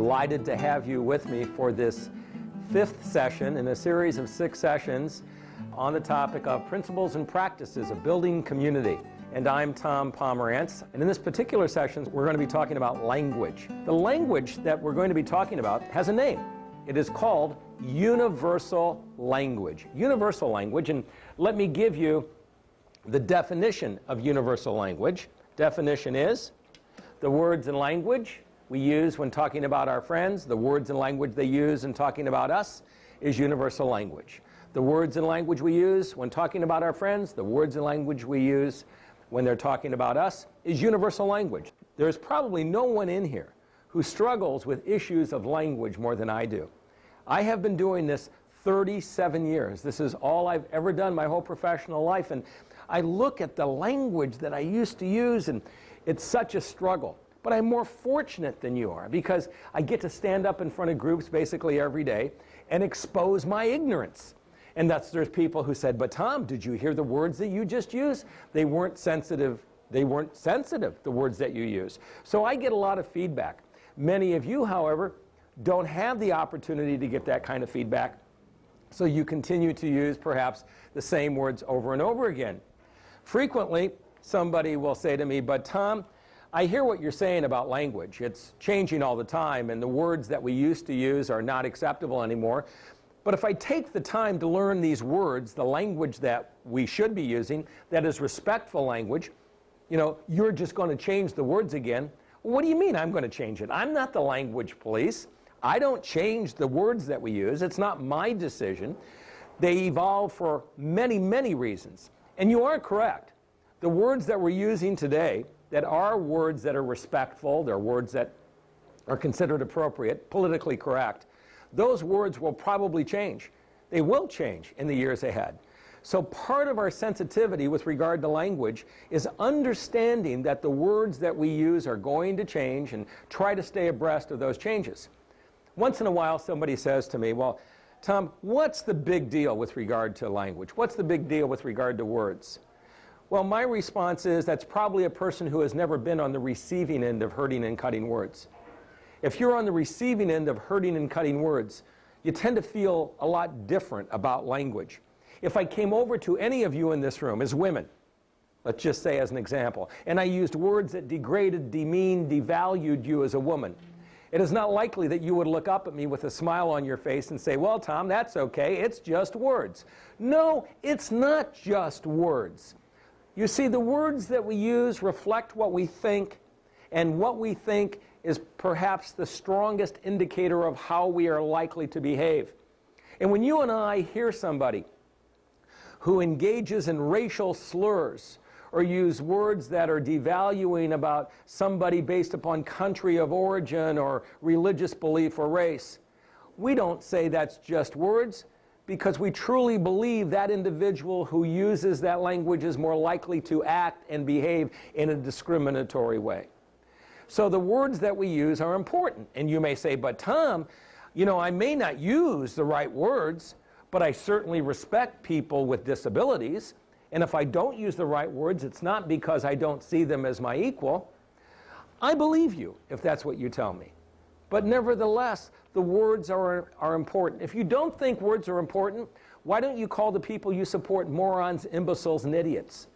Delighted to have you with me for this 5th session in a series of 6 sessions on the topic of principles and practices of building community. And I'm Tom Pomerantz, and in this particular session we're going to be talking about language. The language that we're going to be talking about has a name. It is called universal language. Universal language, and let me give you the definition of universal language. Definition is the words and language we use when talking about our friends, the words and language they use in talking about us is universal language. The words and language we use when talking about our friends, the words and language we use when they're talking about us is universal language. There's probably no one in here who struggles with issues of language more than I do. I have been doing this 37 years. This is all I've ever done my whole professional life, and I look at the language that I used to use and it's such a struggle. But I'm more fortunate than you are because I get to stand up in front of groups basically every day and expose my ignorance. And there's people who said, but Tom, did you hear the words that you just used? They weren't sensitive. They weren't sensitive, the words that you use. So I get a lot of feedback. Many of you, however, don't have the opportunity to get that kind of feedback. So you continue to use perhaps the same words over and over again. Frequently, somebody will say to me, but Tom, I hear what you're saying about language. It's changing all the time, and the words that we used to use are not acceptable anymore. But if I take the time to learn these words, the language that we should be using, that is respectful language, you're just going to change the words again. Well, what do you mean I'm going to change it? I'm not the language police. I don't change the words that we use. It's not my decision. They evolve for many, many reasons. And you are correct. The words that we're using today that are words that are respectful, they're words that are considered appropriate, politically correct, those words will probably change. They will change in the years ahead. So part of our sensitivity with regard to language is understanding that the words that we use are going to change and try to stay abreast of those changes. Once in a while somebody says to me, well, Tom, what's the big deal with regard to language? What's the big deal with regard to words? Well, my response is that's probably a person who has never been on the receiving end of hurting and cutting words. If you're on the receiving end of hurting and cutting words, you tend to feel a lot different about language. If I came over to any of you in this room as women, let's just say as an example, and I used words that degraded, demeaned, devalued you as a woman, it is not likely that you would look up at me with a smile on your face and say, well, Tom, that's okay, it's just words. No, it's not just words. You see, the words that we use reflect what we think, and what we think is perhaps the strongest indicator of how we are likely to behave. And when you and I hear somebody who engages in racial slurs or use words that are devaluing about somebody based upon country of origin or religious belief or race, we don't say that's just words, because we truly believe that individual who uses that language is more likely to act and behave in a discriminatory way. So the words that we use are important. And you may say, but Tom, I may not use the right words, but I certainly respect people with disabilities. And if I don't use the right words, it's not because I don't see them as my equal. I believe you if that's what you tell me. But nevertheless, the words are important. If you don't think words are important, why don't you call the people you support morons, imbeciles, and idiots?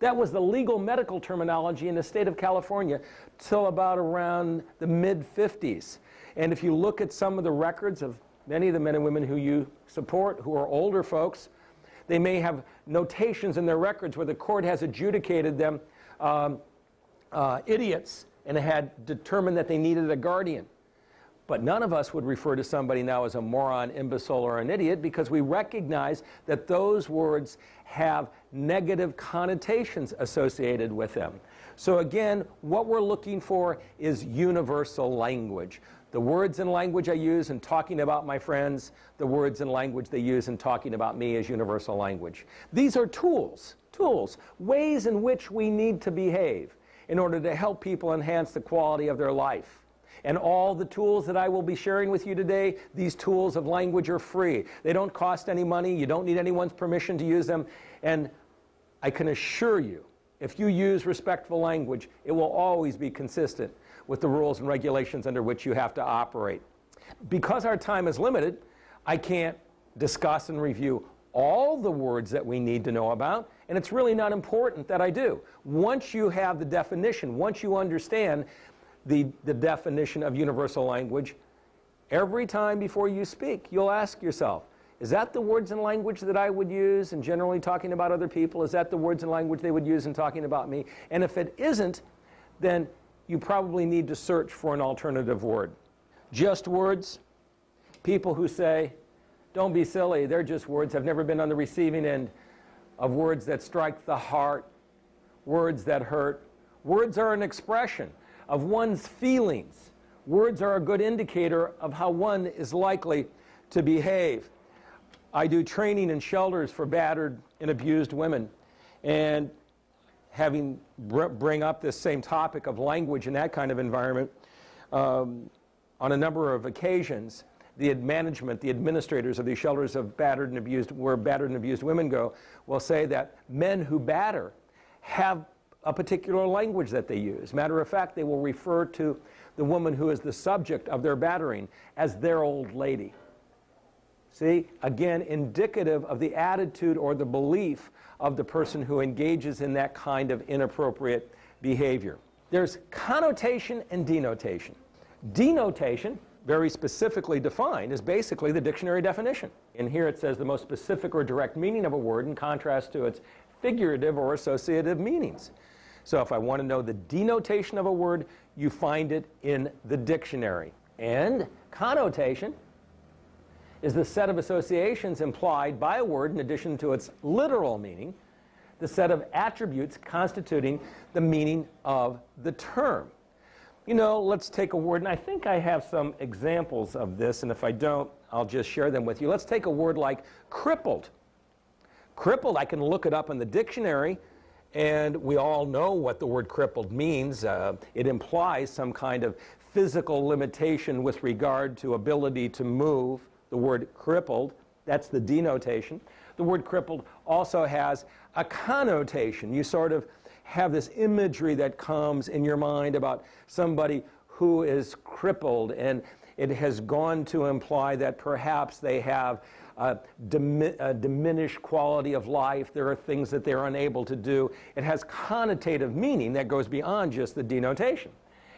That was the legal medical terminology in the state of California till about around the mid-50s. And if you look at some of the records of many of the men and women who you support, who are older folks, they may have notations in their records where the court has adjudicated them idiots and had determined that they needed a guardian. But none of us would refer to somebody now as a moron, imbecile, or an idiot because we recognize that those words have negative connotations associated with them. So again, what we're looking for is universal language. The words and language I use in talking about my friends, the words and language they use in talking about me is universal language. These are tools, ways in which we need to behave in order to help people enhance the quality of their life. And all the tools that I will be sharing with you today, these tools of language are free. They don't cost any money. You don't need anyone's permission to use them. And I can assure you, if you use respectful language, it will always be consistent with the rules and regulations under which you have to operate. Because our time is limited, I can't discuss and review all the words that we need to know about, and it's really not important that I do. Once you have the definition, once you understand the definition of universal language, every time before you speak, you'll ask yourself, is that the words and language that I would use in generally talking about other people? Is that the words and language they would use in talking about me? And if it isn't, then you probably need to search for an alternative word. Just words, people who say, don't be silly, they're just words, have never been on the receiving end of words that strike the heart, words that hurt. Words are an expression of one's feelings. Words are a good indicator of how one is likely to behave. I do training in shelters for battered and abused women, and having bring up this same topic of language in that kind of environment, on a number of occasions, the management, the administrators of these shelters of battered and abused, where battered and abused women go, will say that men who batter have a particular language that they use. Matter of fact, they will refer to the woman who is the subject of their battering as their old lady. See, again, indicative of the attitude or the belief of the person who engages in that kind of inappropriate behavior. There's connotation and denotation. Denotation, very specifically defined, is basically the dictionary definition. And here it says the most specific or direct meaning of a word in contrast to its figurative or associative meanings. So if I want to know the denotation of a word, you find it in the dictionary. And connotation is the set of associations implied by a word in addition to its literal meaning, the set of attributes constituting the meaning of the term. You know, let's take a word, and I think I have some examples of this, and if I don't, I'll just share them with you. Let's take a word like crippled. Crippled, I can look it up in the dictionary, and we all know what the word crippled means. It implies some kind of physical limitation with regard to ability to move. The word crippled, that's the denotation. The word crippled also has a connotation. You sort of have this imagery that comes in your mind about somebody who is crippled, and it has gone to imply that perhaps they have a diminished quality of life. There are things that they're unable to do. It has connotative meaning that goes beyond just the denotation.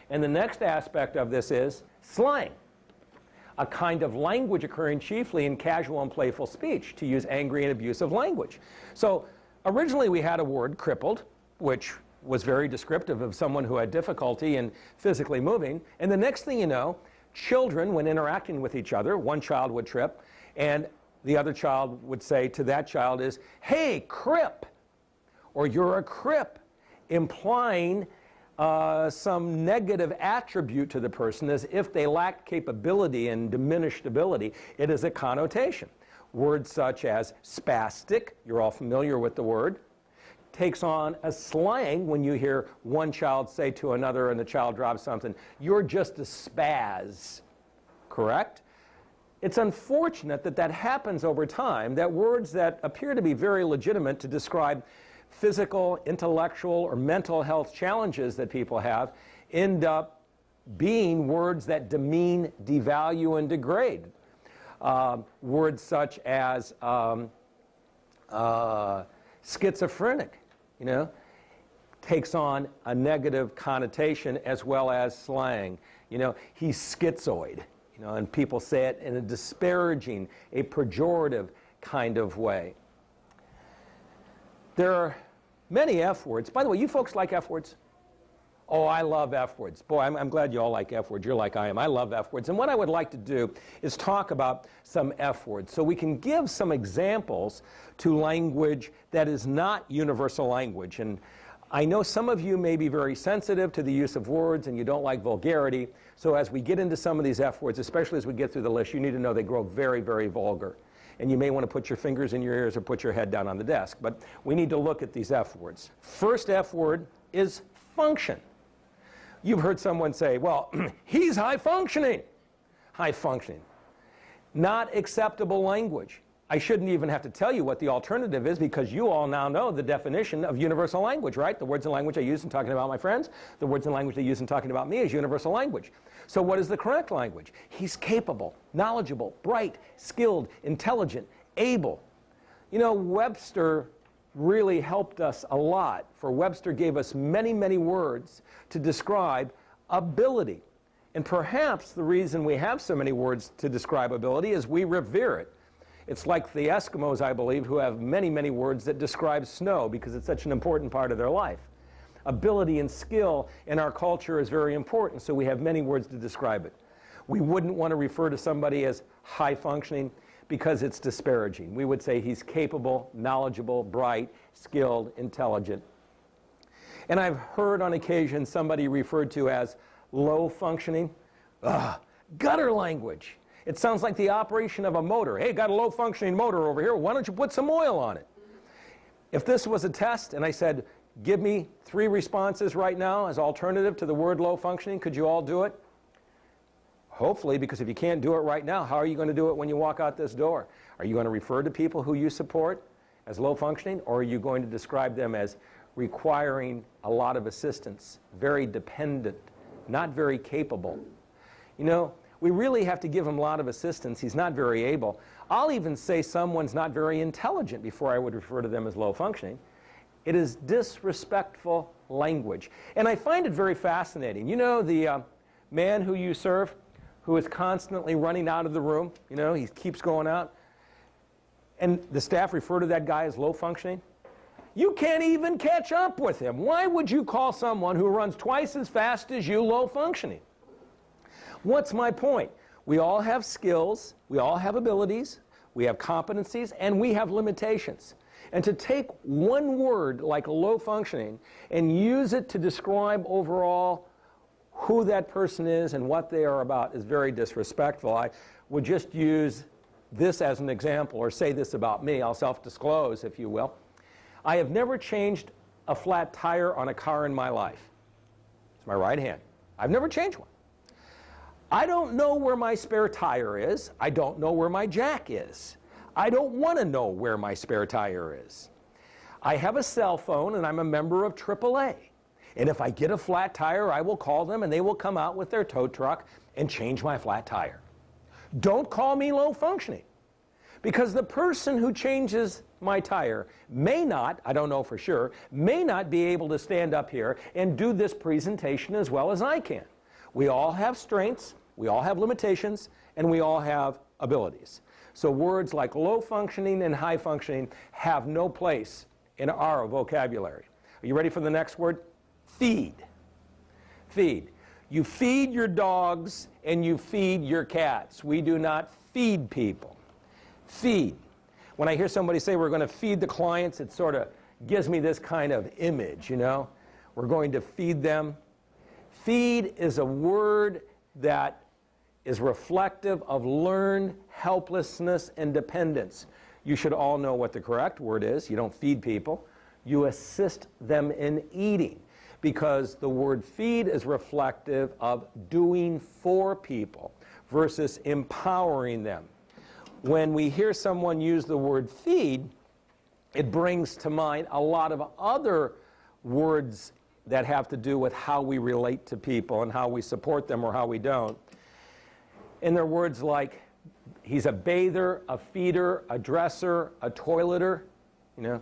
And the next aspect of this is slang, a kind of language occurring chiefly in casual and playful speech, to use angry and abusive language. So originally we had a word, crippled, which was very descriptive of someone who had difficulty in physically moving. And the next thing you know, children, when interacting with each other, one child would trip, and the other child would say to that child is, hey, crip, or you're a crip, implying some negative attribute to the person as if they lacked capability and diminished ability. It is a connotation. Words such as spastic, you're all familiar with the word, takes on a slang when you hear one child say to another and the child drops something, you're just a spaz, correct? It's unfortunate that that happens over time, that words that appear to be very legitimate to describe physical, intellectual, or mental health challenges that people have end up being words that demean, devalue, and degrade. Words such as schizophrenic, you know, takes on a negative connotation as well as slang. You know, he's schizoid, you know, and people say it in a disparaging, a pejorative kind of way. There are many F words. By the way, you folks like F words? Oh, I love F words. Boy, I'm glad you all like F words. You're like I am. I love F words. And what I would like to do is talk about some F words so we can give some examples to language that is not universal language. And I know some of you may be very sensitive to the use of words and you don't like vulgarity. So as we get into some of these F words, especially as we get through the list, you need to know they grow very, very vulgar. And you may want to put your fingers in your ears or put your head down on the desk. But we need to look at these F words. First F word is function. You've heard someone say, well, he's high functioning. High functioning. Not acceptable language. I shouldn't even have to tell you what the alternative is, because you all now know the definition of universal language, right? The words and language I use in talking about my friends, the words and language I use in talking about me is universal language. So what is the correct language? He's capable, knowledgeable, bright, skilled, intelligent, able. You know, Webster really helped us a lot, for Webster gave us many, many words to describe ability. And perhaps the reason we have so many words to describe ability is we revere it. It's like the Eskimos, I believe, who have many, many words that describe snow because it's such an important part of their life. Ability and skill in our culture is very important, so we have many words to describe it. We wouldn't want to refer to somebody as high functioning because it's disparaging. We would say he's capable, knowledgeable, bright, skilled, intelligent. And I've heard on occasion somebody referred to as low functioning. Gutter language. It sounds like the operation of a motor. Hey, got a low functioning motor over here. Why don't you put some oil on it? If this was a test and I said, give me 3 responses right now as alternative to the word low functioning, could you all do it? Hopefully, because if you can't do it right now, how are you going to do it when you walk out this door? Are you going to refer to people who you support as low functioning, or are you going to describe them as requiring a lot of assistance, very dependent, not very capable? You know, we really have to give him a lot of assistance. He's not very able. I'll even say someone's not very intelligent before I would refer to them as low functioning. It is disrespectful language. And I find it very fascinating. You know the man who you serve, who is constantly running out of the room? You know, he keeps going out. And the staff refer to that guy as low functioning. You can't even catch up with him. Why would you call someone who runs twice as fast as you low functioning? What's my point? We all have skills, we all have abilities, we have competencies, and we have limitations. And to take one word like low functioning and use it to describe overall who that person is and what they are about is very disrespectful. I would just use this as an example, or say this about me. I'll self-disclose, if you will. I have never changed a flat tire on a car in my life. It's my right hand. I've never changed one. I don't know where my spare tire is. I don't know where my jack is. I don't want to know where my spare tire is. I have a cell phone and I'm a member of AAA. And if I get a flat tire, I will call them and they will come out with their tow truck and change my flat tire. Don't call me low functioning, because the person who changes my tire may not, I don't know for sure, may not be able to stand up here and do this presentation as well as I can. We all have strengths, we all have limitations, and we all have abilities. So words like low functioning and high functioning have no place in our vocabulary. Are you ready for the next word? Feed. Feed. You feed your dogs and you feed your cats. We do not feed people. Feed. When I hear somebody say we're going to feed the clients, it sort of gives me this kind of image, you know. We're going to feed them. Feed is a word that is reflective of learned helplessness and dependence. You should all know what the correct word is. You don't feed people. You assist them in eating, because the word feed is reflective of doing for people versus empowering them. When we hear someone use the word feed, it brings to mind a lot of other words that have to do with how we relate to people and how we support them or how we don't. And they're words like, he's a bather, a feeder, a dresser, a toileter. You know,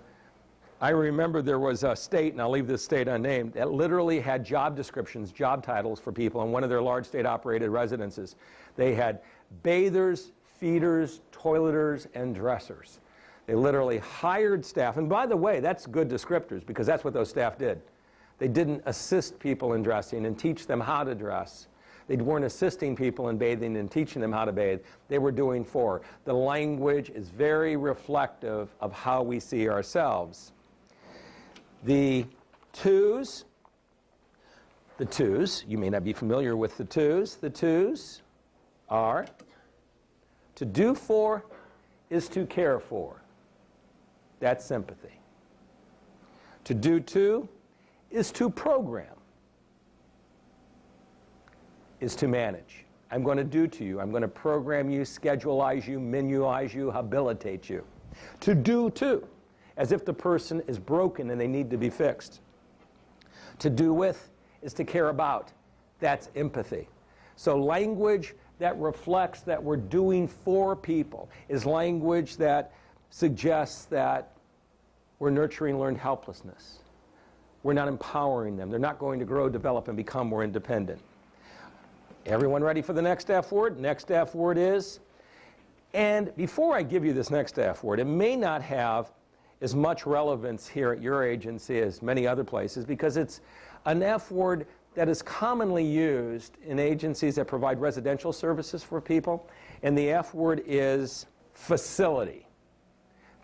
I remember there was a state, and I'll leave this state unnamed, that literally had job descriptions, job titles for people in one of their large state-operated residences. They had bathers, feeders, toileters, and dressers. They literally hired staff. And by the way, that's good descriptors, because that's what those staff did. They didn't assist people in dressing and teach them how to dress. They weren't assisting people in bathing and teaching them how to bathe. They were doing for. The language is very reflective of how we see ourselves. The twos, you may not be familiar with the twos are: to do for is to care for. That's sympathy. To do to is to program, is to manage. I'm going to do to you. I'm going to program you, scheduleize you, menuize you, habilitate you. To do to, as if the person is broken and they need to be fixed. To do with is to care about. That's empathy. So language that reflects that we're doing for people is language that suggests that we're nurturing learned helplessness. We're not empowering them. They're not going to grow, develop, and become more independent. Everyone ready for the next F word? Next F word is, and before I give you this next F word, it may not have as much relevance here at your agency as many other places because it's an F word that is commonly used in agencies that provide residential services for people, and the F word is facility.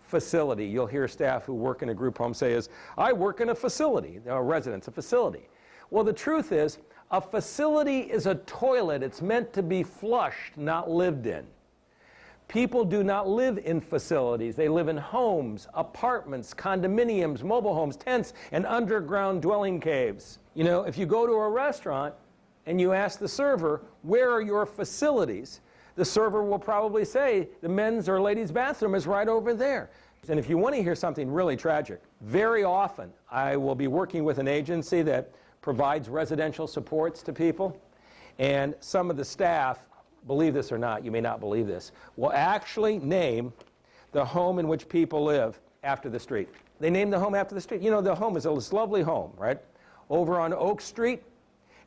Facility. You'll hear staff who work in a group home say is, I work in a facility, a residence, a facility. Well, the truth is, a facility is a toilet. It's meant to be flushed, not lived in. People do not live in facilities. They live in homes, apartments, condominiums, mobile homes, tents, and underground dwelling caves. You know, if you go to a restaurant and you ask the server, where are your facilities? The server will probably say, the men's or ladies' bathroom is right over there. And if you want to hear something really tragic, very often I will be working with an agency that provides residential supports to people, and some of the staff, believe this or not, you may not believe this, will actually name the home in which people live after the street. They name the home after the street. You know, the home is this lovely home, right, over on Oak Street,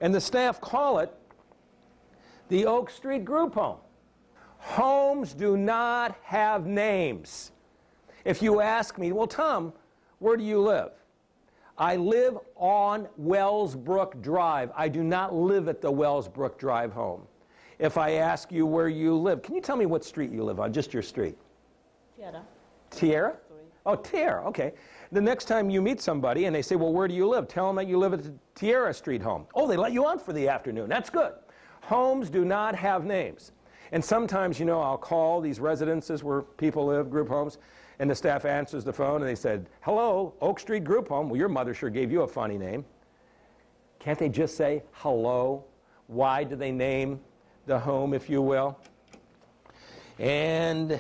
and the staff call it the Oak Street Group Home. Homes do not have names. If you ask me, well, Tom, where do you live? I live on Wellsbrook Drive. I do not live at the Wellsbrook Drive home. If I ask you where you live, can you tell me what street you live on, just your street? Tierra. Tierra? Oh, Tierra, okay. The next time you meet somebody and they say, well, where do you live? Tell them that you live at the Tierra Street home. Oh, they let you on for the afternoon. That's good. Homes do not have names. And sometimes, you know, I'll call these residences where people live, group homes, and the staff answers the phone and they said, hello, Oak Street Group Home. Well, your mother sure gave you a funny name. Can't they just say hello? Why do they name the home, if you will? And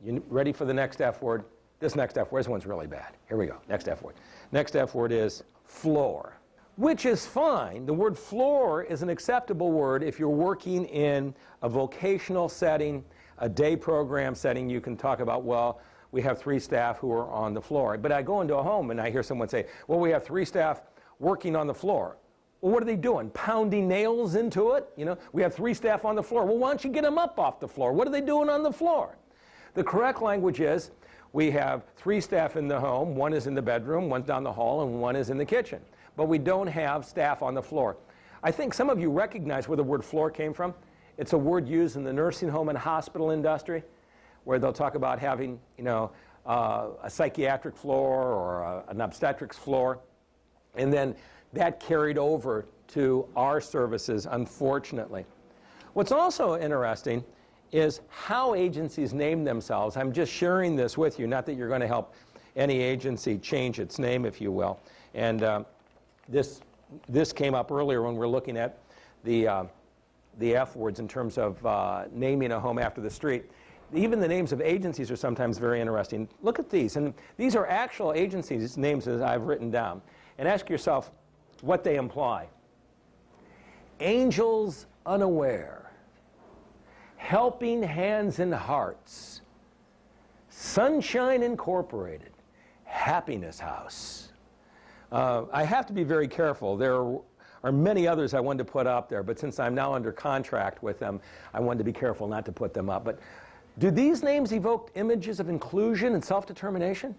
you ready for the next F word? This next F word, this one's really bad. Here we go, next F word. Next F word is floor, which is fine. The word floor is an acceptable word if you're working in a vocational setting, a day program setting. You can talk about, well, we have 3 staff who are on the floor. But I go into a home and I hear someone say, well, we have 3 staff working on the floor. Well, what are they doing? Pounding nails into it? You know, we have 3 staff on the floor. Well, why don't you get them up off the floor? What are they doing on the floor? The correct language is, we have 3 staff in the home. 1 is in the bedroom, 1's down the hall, and 1 is in the kitchen. But we don't have staff on the floor. I think some of you recognize where the word floor came from. It's a word used in the nursing home and hospital industry, where they'll talk about having, you know, a psychiatric floor or an obstetrics floor. And then that carried over to our services, unfortunately. What's also interesting is how agencies name themselves. I'm just sharing this with you, not that you're going to help any agency change its name, if you will. And this came up earlier when we were looking at the F words in terms of naming a home after the street. Even the names of agencies are sometimes very interesting. Look at these, and these are actual agencies' names that I've written down. And ask yourself what they imply. Angels Unaware, Helping Hands and Hearts, Sunshine Incorporated, Happiness House. I have to be very careful. There are many others I wanted to put up there, but since I'm now under contract with them, I wanted to be careful not to put them up. But do these names evoke images of inclusion and self-determination?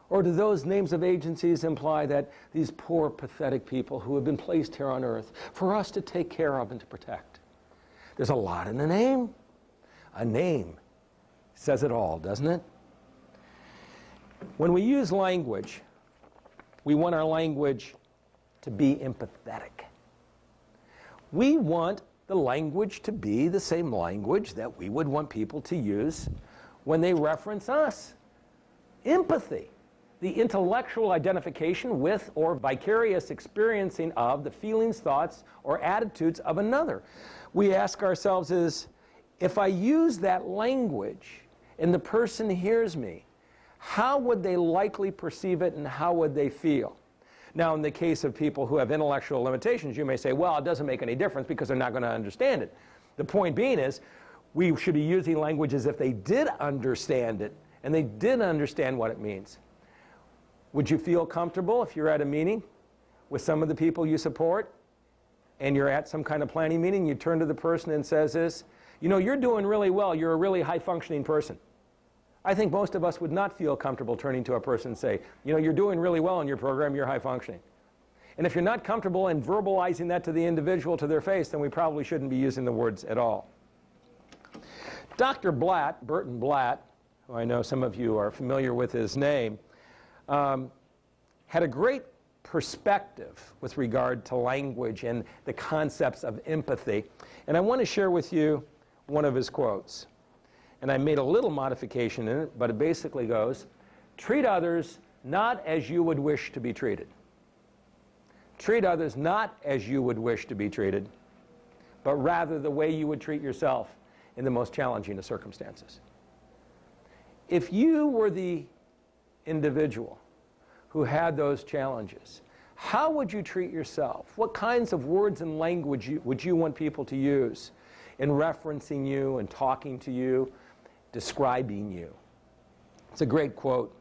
Or do those names of agencies imply that these poor, pathetic people who have been placed here on earth for us to take care of and to protect? There's a lot in a name. A name says it all, doesn't it? When we use language, we want our language to be empathetic. We want the language to be the same language that we would want people to use when they reference us. Empathy. the intellectual identification with or vicarious experiencing of the feelings, thoughts, or attitudes of another. We ask ourselves is, if I use that language and the person hears me, how would they likely perceive it and how would they feel? Now, in the case of people who have intellectual limitations, you may say, well, it doesn't make any difference because they're not going to understand it. The point being is, we should be using language as if they did understand it and they did understand what it means. Would you feel comfortable if you're at a meeting with some of the people you support and you're at some kind of planning meeting, you turn to the person and says this, you know, you're doing really well, you're a really high-functioning person. I think most of us would not feel comfortable turning to a person and say, you know, you're doing really well in your program, you're high-functioning. And if you're not comfortable in verbalizing that to the individual to their face, then we probably shouldn't be using the words at all. Dr. Blatt, Burton Blatt, who I know some of you are familiar with his name, had a great perspective with regard to language and the concepts of empathy. And I want to share with you one of his quotes. And I made a little modification in it, but it basically goes, treat others not as you would wish to be treated. Treat others not as you would wish to be treated, but rather the way you would treat yourself in the most challenging of circumstances. If you were the individual who had those challenges, how would you treat yourself? What kinds of words and language would you want people to use in referencing you and talking to you, describing you? It's a great quote.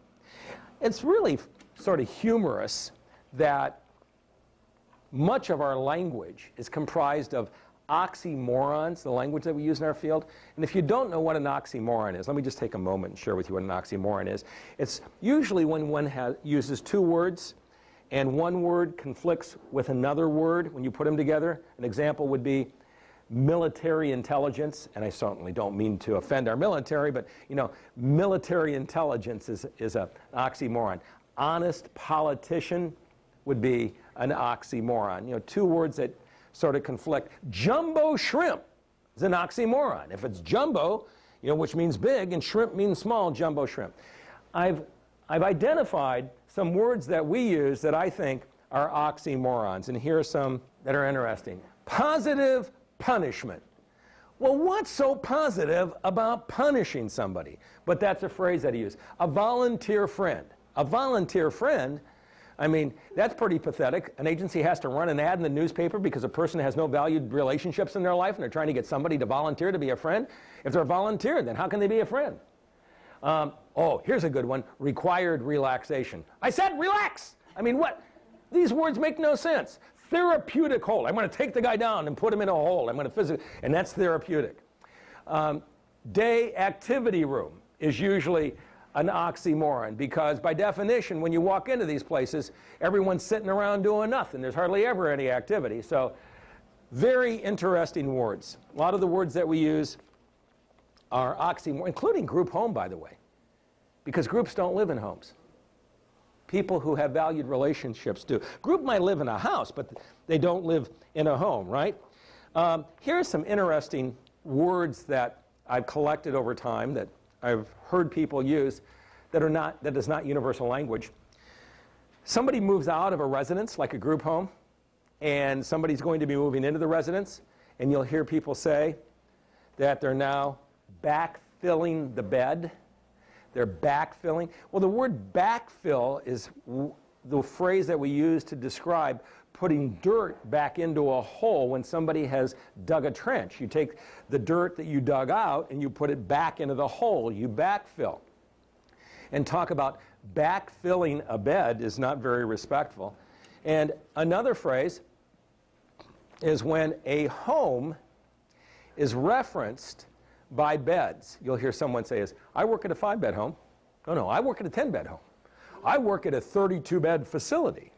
It's really sort of humorous that much of our language is comprised of oxymorons, the language that we use in our field. And if you don't know what an oxymoron is, let me just take a moment and share with you what an oxymoron is. It's usually when one uses two words and one word conflicts with another word when you put them together. An example would be military intelligence, and I certainly don't mean to offend our military, but you know, military intelligence is an oxymoron. Honest politician would be an oxymoron. You know, two words that sort of conflict. Jumbo shrimp is an oxymoron. If it's jumbo, you know, which means big, and shrimp means small, jumbo shrimp. I've identified some words that we use that I think are oxymorons, and here are some that are interesting. Positive punishment. Well, what's so positive about punishing somebody? But that's a phrase that he used. A volunteer friend. A volunteer friend, I mean, that's pretty pathetic. An agency has to run an ad in the newspaper because a person has no valued relationships in their life and they're trying to get somebody to volunteer to be a friend. If they're a volunteer, then how can they be a friend? Oh, here's a good one. Required relaxation. I said relax! I mean, what? These words make no sense. Therapeutic hold. I'm going to take the guy down and put him in a hole. I'm going to physically, and that's therapeutic. Day activity room is usually an oxymoron because by definition, when you walk into these places, everyone's sitting around doing nothing. There's hardly ever any activity. So very interesting words. A lot of the words that we use are oxymorons, including group home, by the way, because groups don't live in homes. People who have valued relationships do. Group might live in a house, but they don't live in a home, right? Here are some interesting words that I've collected over time that I've heard people use that is not universal language. Somebody moves out of a residence, like a group home, and somebody's going to be moving into the residence, and you'll hear people say that they're now backfilling the bed. They're backfilling. Well, the word backfill is the phrase that we use to describe putting dirt back into a hole when somebody has dug a trench. You take the dirt that you dug out and you put it back into the hole. You backfill. And talk about backfilling a bed is not very respectful. And another phrase is when a home is referenced by beds. You'll hear someone say is, I work at a 5-bed home. No, I work at a 10-bed home. I work at a 32-bed facility.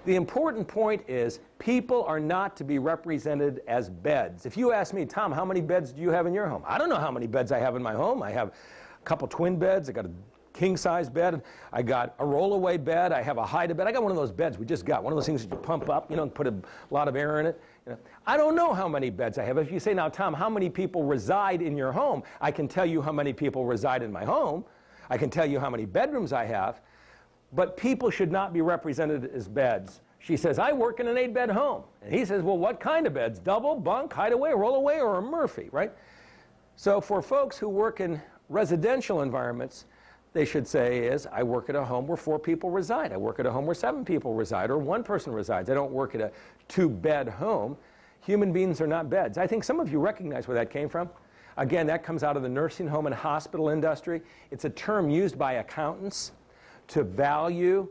The important point is people are not to be represented as beds. If you ask me, Tom, how many beds do you have in your home? I don't know how many beds I have in my home. I have a couple twin beds. I got a king-size bed. I got a rollaway bed. I have a hide bed. I got one of those beds we just got. One of those things that you pump up, you know, and put a lot of air in it. You know, I don't know how many beds I have. If you say, now, Tom, how many people reside in your home? I can tell you how many people reside in my home. I can tell you how many bedrooms I have. but people should not be represented as beds. She says, I work in an 8-bed home. And he says, well, what kind of beds? Double, bunk, hideaway, rollaway, or a Murphy, right? So for folks who work in residential environments, they should say is, I work at a home where 4 people reside. I work at a home where 7 people reside, or 1 person resides. I don't work at a 2-bed home. Human beings are not beds. I think some of you recognize where that came from. Again, that comes out of the nursing home and hospital industry. It's a term used by accountants to value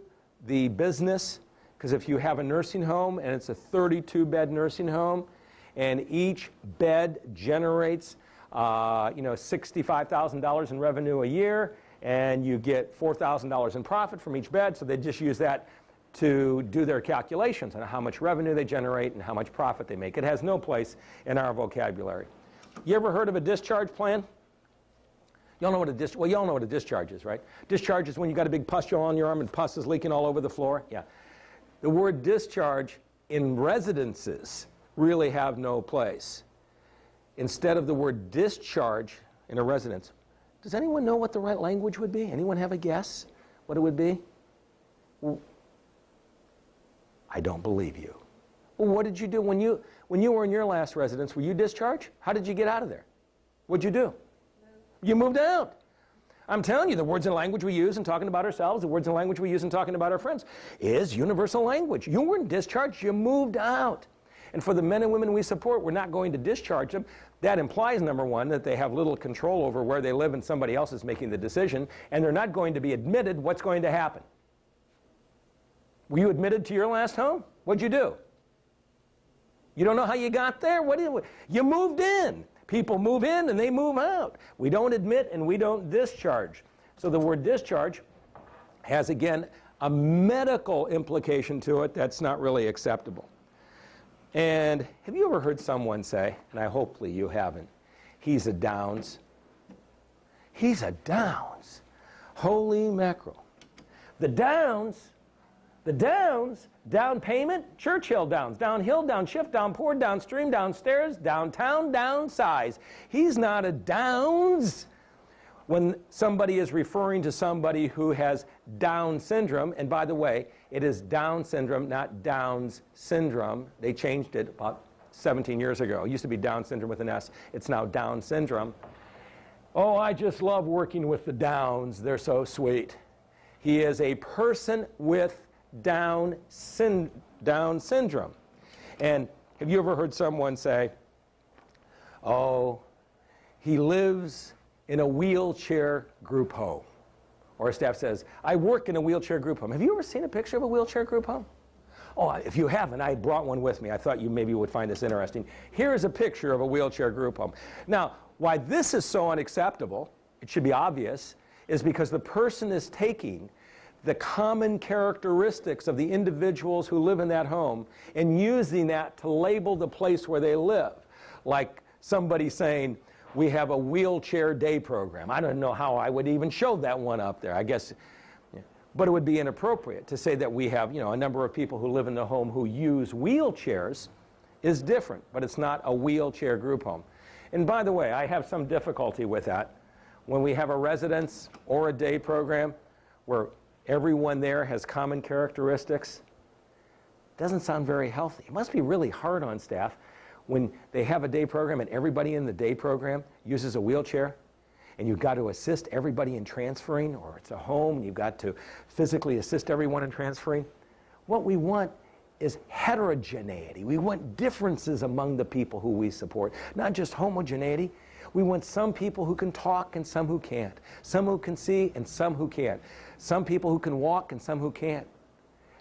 the business, because if you have a nursing home and it's a 32-bed nursing home, and each bed generates $65,000 in revenue a year, and you get $4,000 in profit from each bed, so they just use that to do their calculations on how much revenue they generate and how much profit they make. It has no place in our vocabulary. You ever heard of a discharge plan? Y'all know what a y'all know what a discharge is, right? Discharge is when you got a big pustule on your arm and pus is leaking all over the floor. Yeah. The word discharge in residences really have no place. Instead of the word discharge in a residence, does anyone know what the right language would be? Anyone have a guess what it would be? Well, I don't believe you. Well, what did you do when you were in your last residence? Were you discharged? How did you get out of there? What'd you do? You moved out. I'm telling you, the words and language we use in talking about ourselves, the words and language we use in talking about our friends, is universal language. You weren't discharged, you moved out. And for the men and women we support, we're not going to discharge them. That implies, number one, that they have little control over where they live and somebody else is making the decision, and they're not going to be admitted. What's going to happen? Were you admitted to your last home? What'd you do? You don't know how you got there? You moved in. People move in and they move out. We don't admit and we don't discharge. So the word discharge has, again, a medical implication to it that's not really acceptable. And have you ever heard someone say, and I hopefully you haven't, he's a Downs? He's a Downs. Holy mackerel. The Downs, down payment, Churchill Downs, downhill, downshift, downpour, downstream, downstairs, downtown, downsize. He's not a Downs. When somebody is referring to somebody who has Down syndrome, and by the way, it is Down syndrome, not Downs syndrome. They changed it about 17 years ago. It used to be Down syndrome with an S. It's now Down syndrome. Oh, I just love working with the Downs. They're so sweet. He is a person with Down syndrome. And have you ever heard someone say, oh, he lives in a wheelchair group home? Or a staff says, I work in a wheelchair group home. Have you ever seen a picture of a wheelchair group home? Oh, if you haven't, I brought one with me. I thought you maybe would find this interesting. Here's a picture of a wheelchair group home. Now, why this is so unacceptable, it should be obvious, is because the person is taking the common characteristics of the individuals who live in that home and using that to label the place where they live. Like somebody saying, we have a wheelchair day program. I don't know how I would even show that one up there, I guess. Yeah. But it would be inappropriate to say that we have, a number of people who live in the home who use wheelchairs is different, but it's not a wheelchair group home. And by the way, I have some difficulty with that. When we have a residence or a day program where everyone there has common characteristics, doesn't sound very healthy. It must be really hard on staff when they have a day program and everybody in the day program uses a wheelchair, and you've got to assist everybody in transferring, or it's a home, and you've got to physically assist everyone in transferring. What we want is heterogeneity. We want differences among the people who we support, not just homogeneity. We want some people who can talk and some who can't. Some who can see and some who can't. Some people who can walk and some who can't.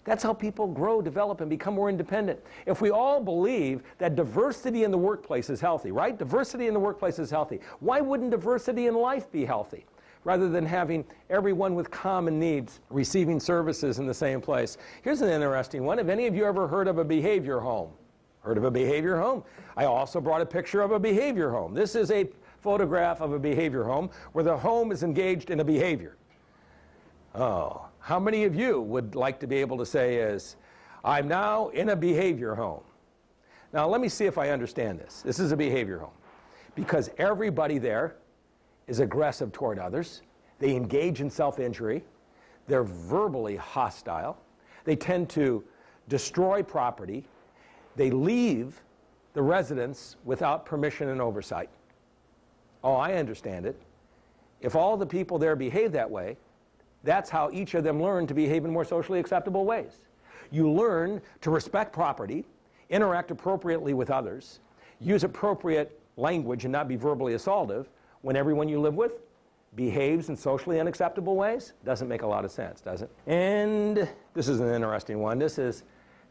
That's how people grow, develop, and become more independent. If we all believe that diversity in the workplace is healthy, right? Diversity in the workplace is healthy. Why wouldn't diversity in life be healthy? Rather than having everyone with common needs receiving services in the same place. Here's an interesting one. Have any of you ever heard of a behavior home? Heard of a behavior home? I also brought a picture of a behavior home. This is a photograph of a behavior home where the home is engaged in a behavior. Oh, how many of you would like to be able to say is, I'm now in a behavior home? Now let me see if I understand this. This is a behavior home because everybody there is aggressive toward others. They engage in self-injury. They're verbally hostile. They tend to destroy property. They leave the residence without permission and oversight. Oh, I understand it. If all the people there behave that way, that's how each of them learn to behave in more socially acceptable ways. You learn to respect property, interact appropriately with others, use appropriate language and not be verbally assaultive when everyone you live with behaves in socially unacceptable ways. Doesn't make a lot of sense, does it? And this is an interesting one. This is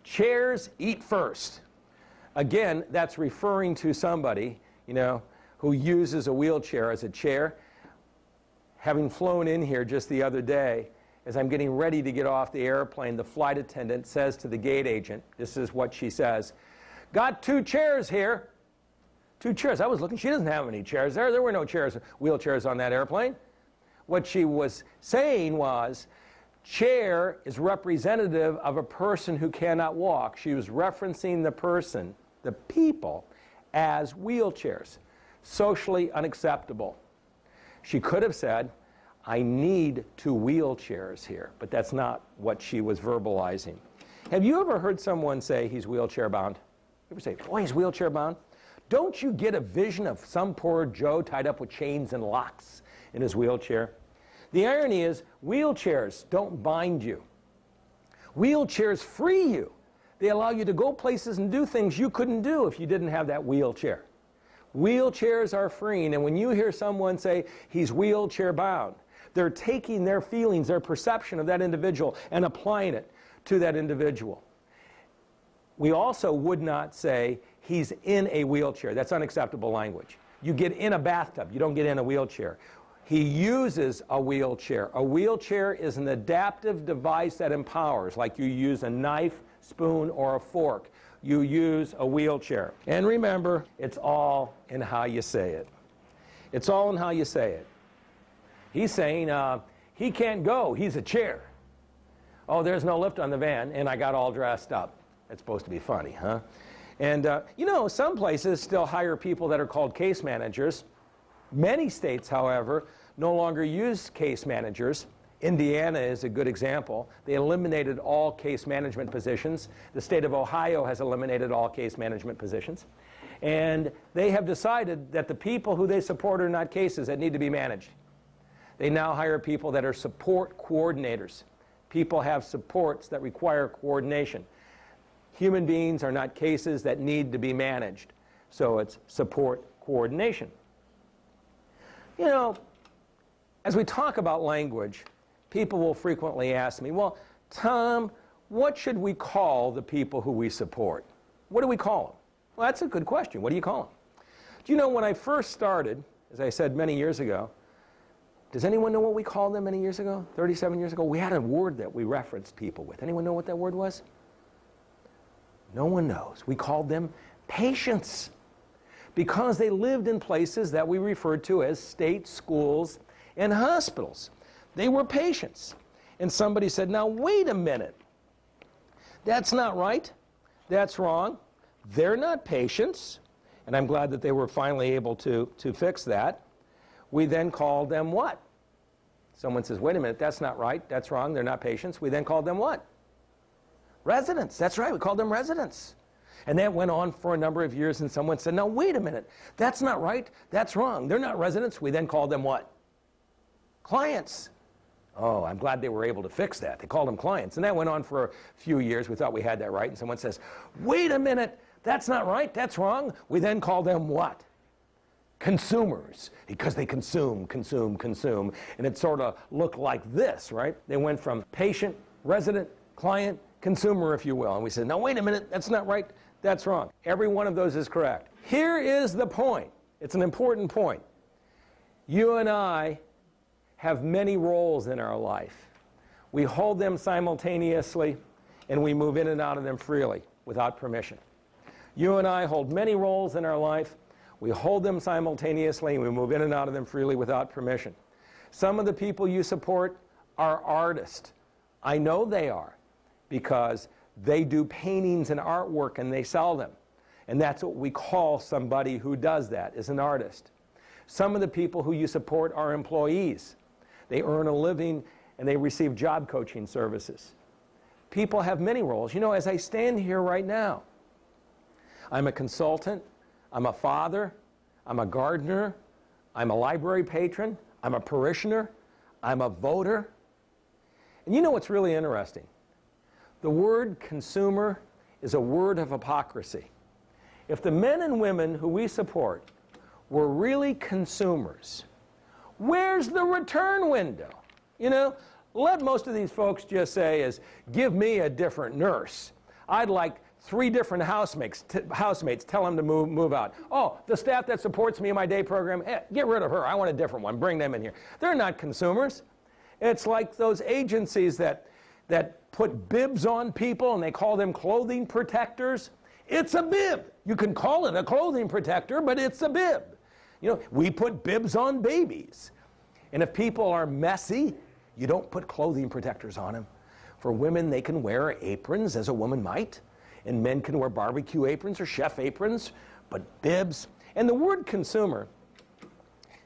chairs eat first. Again, that's referring to somebody, who uses a wheelchair as a chair. Having flown in here just the other day, as I'm getting ready to get off the airplane, the flight attendant says to the gate agent, this is what she says, "Got 2 chairs here." 2 chairs. I was looking. She doesn't have any chairs there. There were no chairs, wheelchairs on that airplane. What she was saying was, chair is representative of a person who cannot walk. She was referencing the person, the people, as wheelchairs. Socially unacceptable. She could have said, "I need 2 wheelchairs here," but that's not what she was verbalizing. Have you ever heard someone say he's wheelchair bound? You ever say, "Boy, he's wheelchair bound"? Don't you get a vision of some poor Joe tied up with chains and locks in his wheelchair? The irony is, wheelchairs don't bind you. Wheelchairs free you. They allow you to go places and do things you couldn't do if you didn't have that wheelchair. Wheelchairs are freeing, and when you hear someone say he's wheelchair bound, they're taking their feelings, their perception of that individual, and applying it to that individual. We also would not say he's in a wheelchair. That's unacceptable language. You get in a bathtub, you don't get in a wheelchair. He uses a wheelchair. A wheelchair is an adaptive device that empowers, like you use a knife, spoon, or a fork. You use a wheelchair. And remember, it's all in how you say it. It's all in how you say it. He's saying he can't go, he's a chair. Oh, there's no lift on the van, and I got all dressed up. That's supposed to be funny, huh? And some places still hire people that are called case managers. Many states, however, no longer use case managers. Indiana is a good example. They eliminated all case management positions. The state of Ohio has eliminated all case management positions. And they have decided that the people who they support are not cases that need to be managed. They now hire people that are support coordinators. People have supports that require coordination. Human beings are not cases that need to be managed. So it's support coordination. As we talk about language, people will frequently ask me, well, Tom, what should we call the people who we support? What do we call them? Well, that's a good question. What do you call them? Do you know when I first started, as I said many years ago, does anyone know what we called them many years ago? 37 years ago? We had a word that we referenced people with. Anyone know what that word was? No one knows. We called them patients because they lived in places that we referred to as state schools and hospitals. They were patients. And somebody said, now wait a minute. That's not right. That's wrong. They're not patients. And I'm glad that they were finally able to fix that. We then called them what? Someone says, wait a minute, that's not right. That's wrong. They're not patients. We then called them what? Residents. That's right. We called them residents. And that went on for a number of years, and someone said, now wait a minute. That's not right. That's wrong. They're not residents. We then called them what? Clients. Oh, I'm glad they were able to fix that. They called them clients. And that went on for a few years. We thought we had that right. And someone says, wait a minute. That's not right. That's wrong. We then called them what? Consumers, because they consume. And it sort of looked like this, right? They went from patient, resident, client, consumer, if you will. And we said, no, wait a minute. That's not right. That's wrong. Every one of those is correct. Here is the point. It's an important point. You and I have many roles in our life. We hold them simultaneously, and we move in and out of them freely without permission. You and I hold many roles in our life. We hold them simultaneously, and we move in and out of them freely without permission. Some of the people you support are artists. I know they are, because they do paintings and artwork, and they sell them. And that's what we call somebody who does that, is an artist. Some of the people who you support are employees. They earn a living and they receive job coaching services. People have many roles. You know, as I stand here right now, I'm a consultant, I'm a father, I'm a gardener, I'm a library patron, I'm a parishioner, I'm a voter. And you know what's really interesting? The word consumer is a word of hypocrisy. If the men and women who we support were really consumers, where's the return window? You know, let most of these folks just say is, give me a different nurse. I'd like 3 different housemates, tell them to move out. Oh, the staff that supports me in my day program, get rid of her. I want a different one. Bring them in here. They're not consumers. It's like those agencies that put bibs on people and they call them clothing protectors. It's a bib. You can call it a clothing protector, but it's a bib. You know, we put bibs on babies. And if people are messy, you don't put clothing protectors on them. For women, they can wear aprons as a woman might. And men can wear barbecue aprons or chef aprons, but bibs. And the word consumer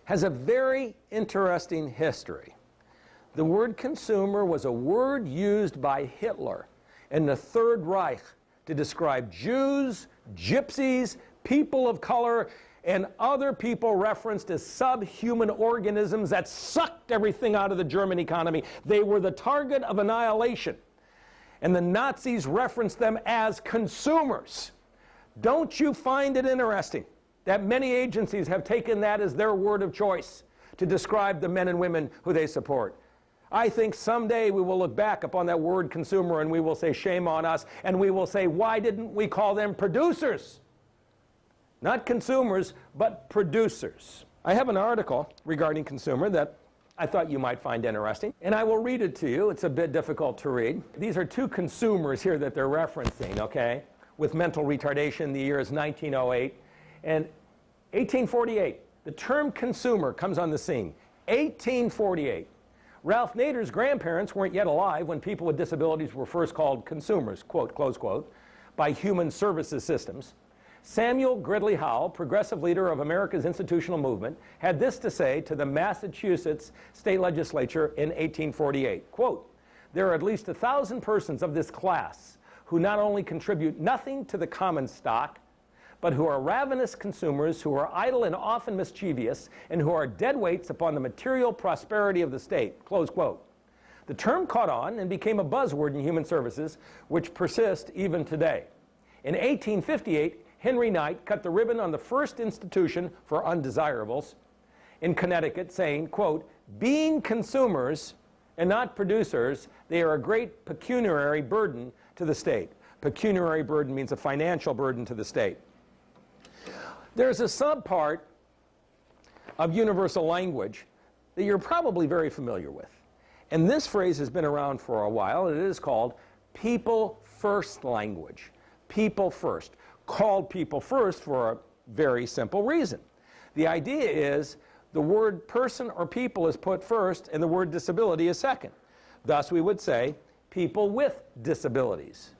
has a very interesting history. The word consumer was a word used by Hitler in the Third Reich to describe Jews, gypsies, people of color, and other people referenced as subhuman organisms that sucked everything out of the German economy. They were the target of annihilation. And the Nazis referenced them as consumers. Don't you find it interesting that many agencies have taken that as their word of choice to describe the men and women who they support? I think someday we will look back upon that word consumer and we will say, shame on us, and we will say, why didn't we call them producers? Not consumers, but producers. I have an article regarding consumer that I thought you might find interesting, and I will read it to you. It's a bit difficult to read. These are 2 consumers here that they're referencing, okay, with mental retardation. The year is 1908. And 1848, the term consumer comes on the scene. 1848. Ralph Nader's grandparents weren't yet alive when people with disabilities were first called consumers, quote, close quote, by human services systems. Samuel Gridley Howell, progressive leader of America's institutional movement, had this to say to the Massachusetts state legislature in 1848, quote, there are at least 1,000 persons of this class who not only contribute nothing to the common stock, but who are ravenous consumers, who are idle and often mischievous, and who are dead weights upon the material prosperity of the state, close quote. The term caught on and became a buzzword in human services, which persist even today. In 1858, Henry Knight cut the ribbon on the first institution for undesirables in Connecticut, saying, quote, being consumers and not producers, they are a great pecuniary burden to the state. Pecuniary burden means a financial burden to the state. There's a subpart of universal language that you're probably very familiar with. And this phrase has been around for a while. It is called people first language. People first. Called people first for a very simple reason. The idea is the word person or people is put first and the word disability is second. Thus we would say people with disabilities.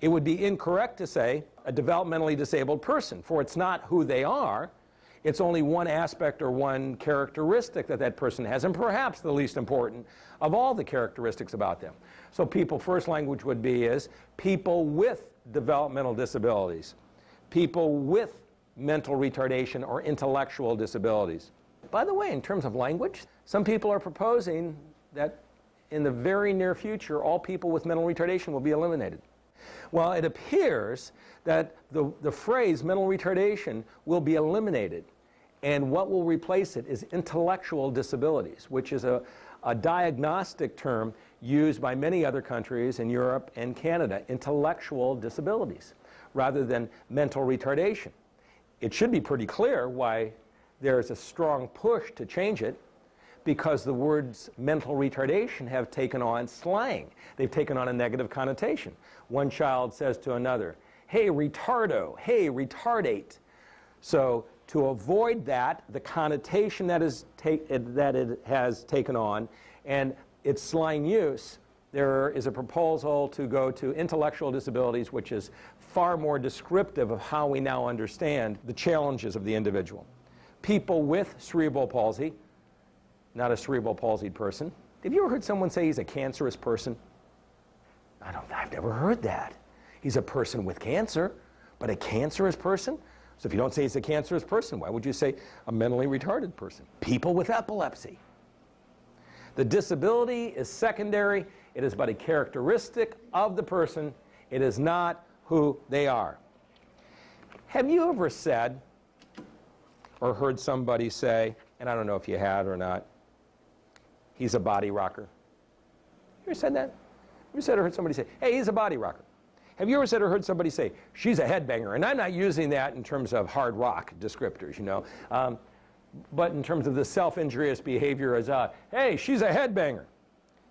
It would be incorrect to say a developmentally disabled person, for it's not who they are. It's only one aspect or one characteristic that that person has, and perhaps the least important of all the characteristics about them. So people first language would be is people with developmental disabilities, people with mental retardation or intellectual disabilities. By the way, in terms of language, some people are proposing that in the very near future, all people with mental retardation will be eliminated. Well, it appears that the phrase mental retardation will be eliminated, and what will replace it is intellectual disabilities, which is a diagnostic term used by many other countries in Europe and Canada, intellectual disabilities, rather than mental retardation. It should be pretty clear why there's a strong push to change it, because the words mental retardation have taken on slang. They've taken on a negative connotation. One child says to another, hey, retardo, hey, retardate. So to avoid that, the connotation that it has taken on and its slang use, there is a proposal to go to intellectual disabilities, which is far more descriptive of how we now understand the challenges of the individual. People with cerebral palsy, not a cerebral palsied person, Have you ever heard someone say he's a cancerous person? I've never heard that. He's a person with cancer, but a cancerous person? So if you don't say he's a cancerous person, why would you say a mentally retarded person? People with epilepsy. The disability is secondary. It is but a characteristic of the person. It is not who they are. Have you ever said or heard somebody say, and I don't know if you had or not, he's a body rocker? You ever said that? You said or heard somebody say, hey, he's a body rocker. Have you ever said or heard somebody say, she's a headbanger? And I'm not using that in terms of hard rock descriptors, you know, but in terms of the self-injurious behavior as, hey, she's a headbanger.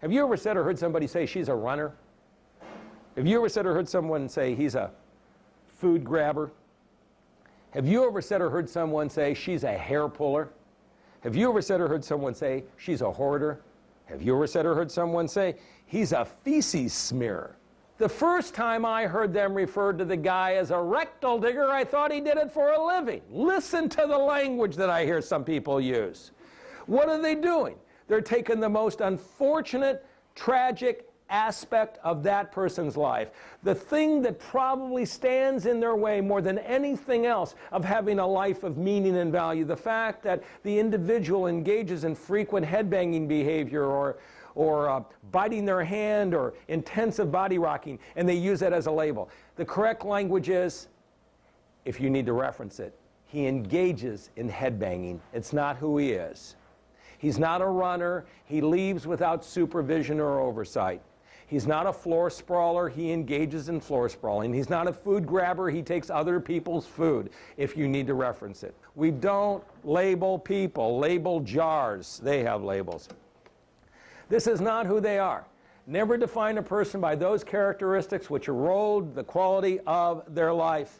Have you ever said or heard somebody say she's a runner? Have you ever said or heard someone say he's a food grabber? Have you ever said or heard someone say she's a hair puller? Have you ever said or heard someone say she's a hoarder? Have you ever said or heard someone say he's a feces smearer? The first time I heard them refer to the guy as a rectal digger, I thought he did it for a living. Listen to the language that I hear some people use. What are they doing? They're taking the most unfortunate, tragic aspect of that person's life, the thing that probably stands in their way more than anything else of having a life of meaning and value, the fact that the individual engages in frequent headbanging behavior or biting their hand or intensive body rocking, and they use it as a label. The correct language is, if you need to reference it, he engages in headbanging. It's not who he is. He's not a runner. He leaves without supervision or oversight. He's not a floor sprawler. He engages in floor sprawling. He's not a food grabber. He takes other people's food, if you need to reference it. We don't label people. Label jars. They have labels. This is not who they are. Never define a person by those characteristics which erode the quality of their life.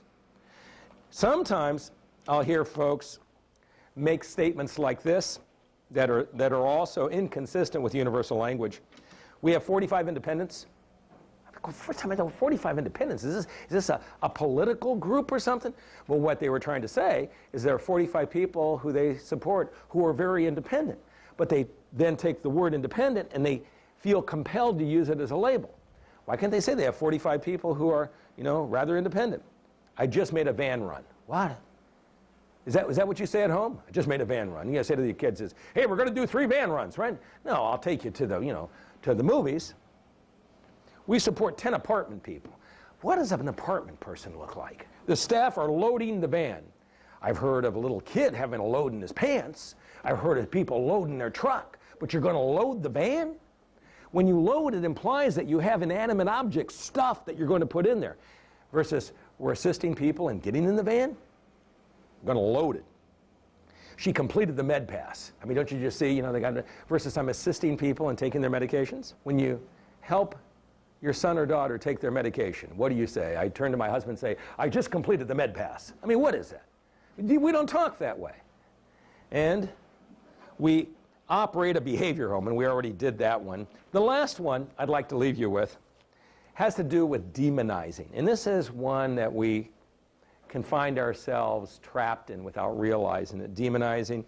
Sometimes I'll hear folks make statements like this that are also inconsistent with universal language. We have 45 independents. First time I know 45 independents. Is this a political group or something? Well, what they were trying to say is there are 45 people who they support who are very independent. But they then take the word independent and they feel compelled to use it as a label. Why can't they say they have 45 people who are, you know, rather independent? I just made a van run. What? Is that what you say at home? I just made a van run. You gotta say to the kids is, hey, we're gonna do 3 van runs, right? No, I'll take you to the, you know, to the movies. We support 10 apartment people. What does an apartment person look like? The staff are loading the van. I've heard of a little kid having a load in his pants. I've heard of people loading their truck. But you're going to load the van? When you load, it implies that you have inanimate objects, stuff that you're going to put in there. Versus we're assisting people in getting in the van. We're going to load it. She completed the med pass. I mean, don't you just see, you know, they got versus I'm assisting people in taking their medications. When you help your son or daughter take their medication, what do you say? I turn to my husband and say, I just completed the med pass. I mean, what is that? We don't talk that way. And we operate a behavior home, and we already did that one. The last one I'd like to leave you with has to do with demonizing. And this is one that we can find ourselves trapped in without realizing it. Demonizing,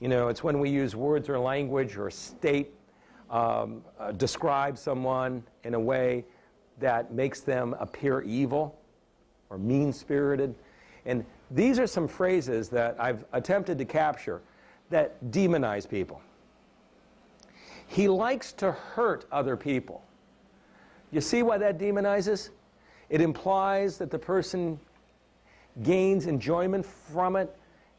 you know, it's when we use words or language or state, describe someone in a way that makes them appear evil or mean-spirited. And these are some phrases that I've attempted to capture that demonize people. He likes to hurt other people. You see why that demonizes? It implies that the person gains enjoyment from it.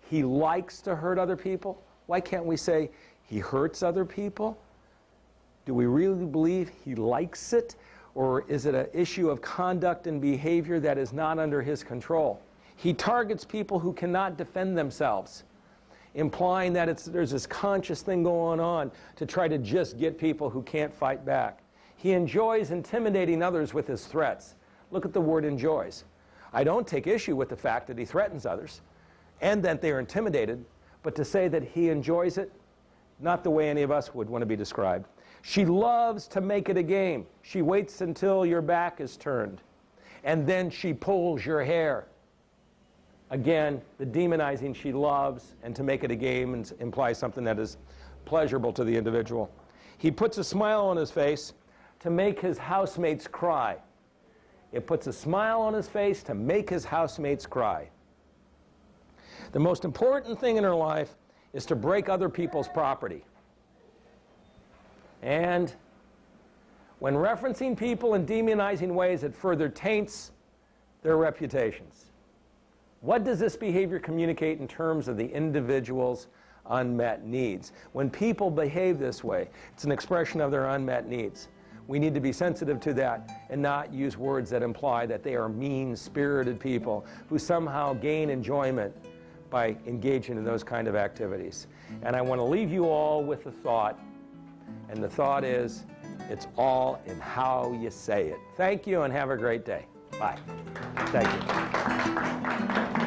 He likes to hurt other people. Why can't we say he hurts other people? Do we really believe he likes it? Or is it an issue of conduct and behavior that is not under his control? He targets people who cannot defend themselves, implying that there's this conscious thing going on to try to just get people who can't fight back. He enjoys intimidating others with his threats. Look at the word enjoys. I don't take issue with the fact that he threatens others and that they're intimidated, but to say that he enjoys it, not the way any of us would want to be described. She loves to make it a game. She waits until your back is turned, and then she pulls your hair. Again, the demonizing she loves, and to make it a game implies something that is pleasurable to the individual. He puts a smile on his face to make his housemates cry. It puts a smile on his face to make his housemates cry. The most important thing in her life is to break other people's property. And when referencing people in demonizing ways, it further taints their reputations. What does this behavior communicate in terms of the individual's unmet needs? When people behave this way, it's an expression of their unmet needs. We need to be sensitive to that and not use words that imply that they are mean-spirited people who somehow gain enjoyment by engaging in those kind of activities. And I want to leave you all with a thought, and the thought is, it's all in how you say it. Thank you and have a great day. Bye. Thank you.